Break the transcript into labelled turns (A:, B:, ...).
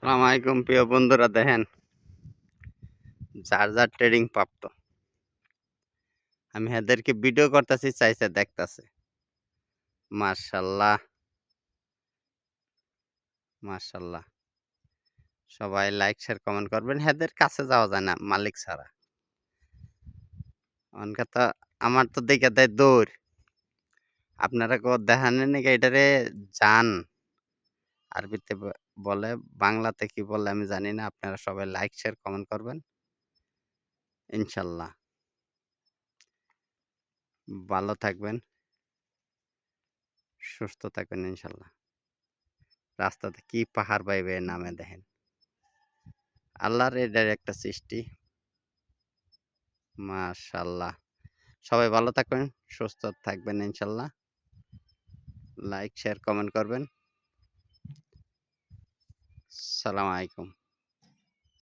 A: সালাম আলাইকুম প্রিয় বন্ধুরা, দেখেন যার যার ট্রেডিং প্রাপ্ত। আমি এদেরকে ভিডিও করতেছি, চাইছে দেখতাছে। মার্শাল্লাহ, মার্শাল্লাহ। সবাই লাইক শেয়ার কমেন্ট করবেন। এদের কাছে যাওয়া যায় না মালিক ছাড়া। অনকা তো আমার তো দেখে দেয় দৌড়। আপনারা কেউ দেখানেন নাকি এটারে জান আরবিতে বলে, বাংলাতে কি বলে আমি জানি না। আপনারা সবাই লাইক শেয়ার কমেন্ট করবেন ইনশাল্লাহ। ভালো থাকবেন, সুস্থ থাকবেন ইনশাল্লাহ। রাস্তাতে কি পাহাড় বাইবে নামে দেখেন। আল্লাহর এটার একটা সৃষ্টি। মাশাআল্লাহ। সবাই ভালো থাকবেন, সুস্থ থাকবেন ইনশাল্লাহ। লাইক শেয়ার কমেন্ট করবেন। সালাম আলাইকুম।